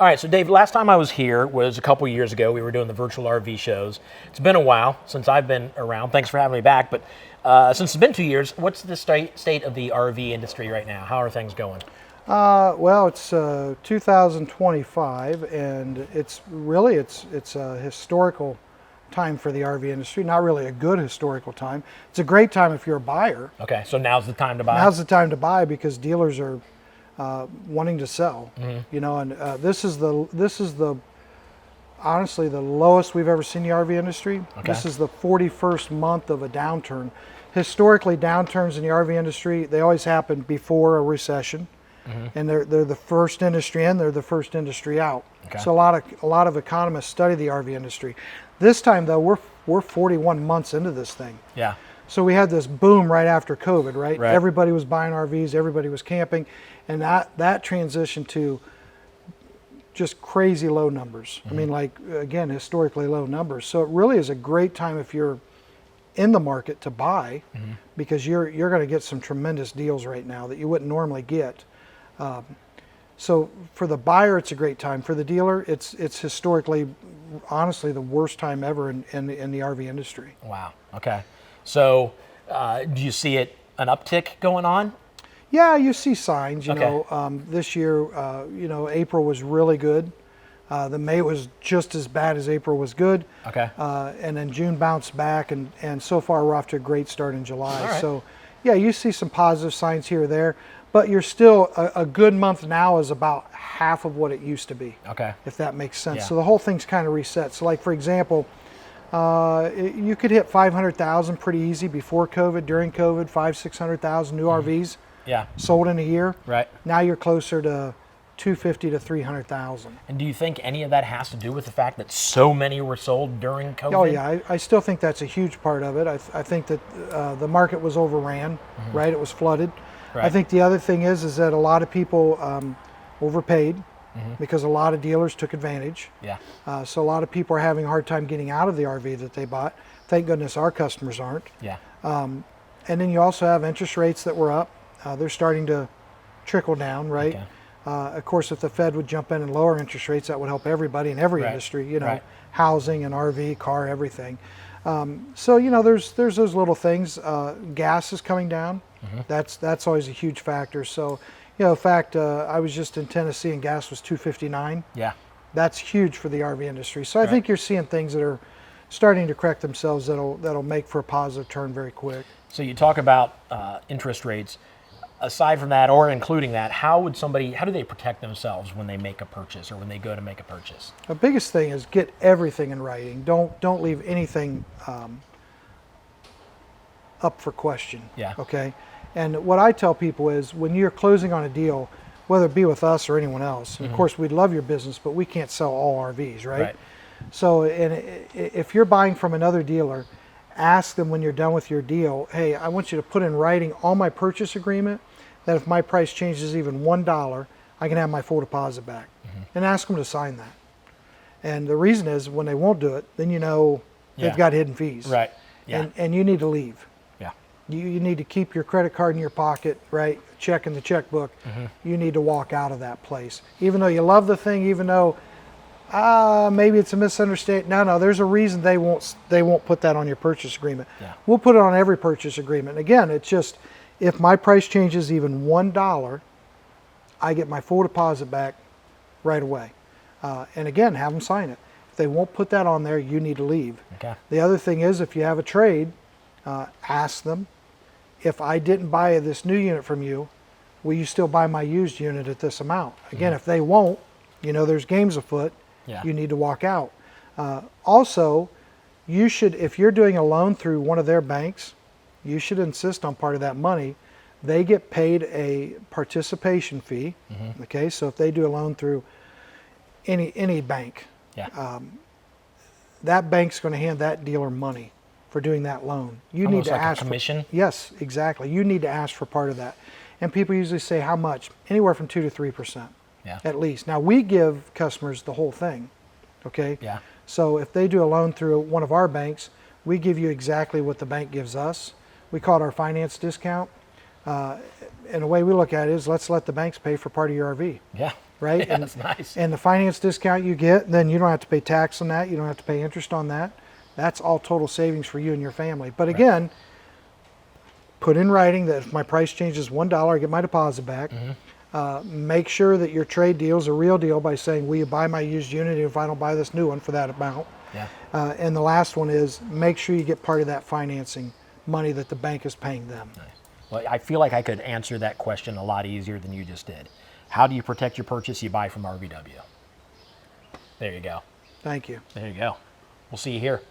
All right, so Dave, last time I was here was a couple years ago. We were doing the virtual RV shows. It's been a while since I've been around. Thanks for having me back. But since it's been 2 years, what's the state of the RV industry right now? How are things going? Well, it's 2025, and it's a historical time for the RV industry. Not really a good historical time. It's a great time if you're a buyer. Okay, so now's the time to buy. Now's the time to buy because dealers are wanting to sell. You know, and this is the honestly the lowest we've ever seen the RV industry. Okay. This is the 41st month of a downturn. Historically, downturns in the RV industry, they always happen before a recession. And they're the first industry in, they're the first industry out. Okay. So a lot of economists study the RV industry. This time though, we're 41 months into this thing. Yeah. So we had this boom right after COVID, right? Right. Everybody was buying RVs, everybody was camping, and that transitioned to just crazy low numbers. I mean, like, again, historically low numbers. So it really is a great time if you're in the market to buy, because you're going to get some tremendous deals right now that you wouldn't normally get. So for the buyer, it's a great time. For the dealer, it's historically, honestly, the worst time ever in the RV industry. Wow. Okay. So do you see an uptick going on? Yeah, you see signs. You Okay. know, this year, April was really good. The May was just as bad as April was good. Okay. And then June bounced back, and so far we're off to a great start in July. All right. So, yeah, you see some positive signs here or there, but you're still a good month now is about half of what it used to be. Okay. If that makes sense. Yeah. So the whole thing's kind of reset. So, like for example, you could hit 500,000 pretty easy before COVID. During COVID, 600,000 new RVs Yeah. sold in a year. Right. Now you're closer to 250 to 300,000. And do you think any of that has to do with the fact that so many were sold during COVID? Oh yeah, I still think that's a huge part of it. I think that the market was overran, right? It was flooded. Right. I think the other thing is that a lot of people overpaid because a lot of dealers took advantage. Yeah. So a lot of people are having a hard time getting out of the RV that they bought. Thank goodness our customers aren't. Yeah. And then you also have interest rates that were up. They're starting to trickle down, right? Okay. Of course, if the Fed would jump in and lower interest rates, that would help everybody in every Right. industry, you know, Right. housing and RV, car, everything. So, you know, there's those little things. Gas is coming down. That's always a huge factor. So, you know, in fact, I was just in Tennessee and gas was $2.59. Yeah. That's huge for the RV industry. So I Right. think you're seeing things that are starting to correct themselves that'll make for a positive turn very quick. So you talk about interest rates. Aside from that, or including that, how do they protect themselves when they make a purchase or when they go to make a purchase? The biggest thing is get everything in writing. Don't leave anything up for question. Yeah. Okay. And what I tell people is when you're closing on a deal, whether it be with us or anyone else, and of course we'd love your business, but we can't sell all RVs, right? Right. So, if you're buying from another dealer, ask them when you're done with your deal, hey, I want you to put in writing on my purchase agreement that if my price changes even $1, I can have my full deposit back. And ask them to sign that. And the reason is when they won't do it, then you know Yeah. they've got hidden fees. Right. Yeah. And you need to leave. Yeah. You need to keep your credit card in your pocket, right? Check in the checkbook. You need to walk out of that place. Even though you love the thing, even though maybe it's a misunderstanding. No, there's a reason they won't put that on your purchase agreement. Yeah. We'll put it on every purchase agreement. Again, it's just if my price changes even $1, I get my full deposit back right away. And again, have them sign it. If they won't put that on there, you need to leave. Okay. The other thing is if you have a trade, ask them, if I didn't buy this new unit from you, will you still buy my used unit at this amount? Again, if they won't, you know there's games afoot. Yeah. You need to walk out. Also, you should, if you're doing a loan through one of their banks, you should insist on part of that money. They get paid a participation fee. Okay, so if they do a loan through any bank, Yeah. that bank's going to hand that dealer money for doing that loan. You Almost need to like a ask commission? Yes, exactly. You need to ask for part of that. And people usually say how much? Anywhere from 2 to 3%. Yeah. At least. Now we give customers the whole thing. Okay? Yeah. So if they do a loan through one of our banks, we give you exactly what the bank gives us. We call it our finance discount. And the way we look at it is let's let the banks pay for part of your RV. Yeah. right? Yeah, that's nice. And the finance discount you get, then you don't have to pay tax on that. You don't have to pay interest on that. That's all total savings for you and your family. But again, put in writing that if my price changes $1, I get my deposit back. Make sure that your trade deal is a real deal by saying, will you buy my used unit if I don't buy this new one for that amount? Yeah. And the last one is make sure you get part of that financing money that the bank is paying them. Nice. Well, I feel like I could answer that question a lot easier than you just did. How do you protect your purchase? You buy from RVW. There you go. Thank you. There you go. We'll see you here.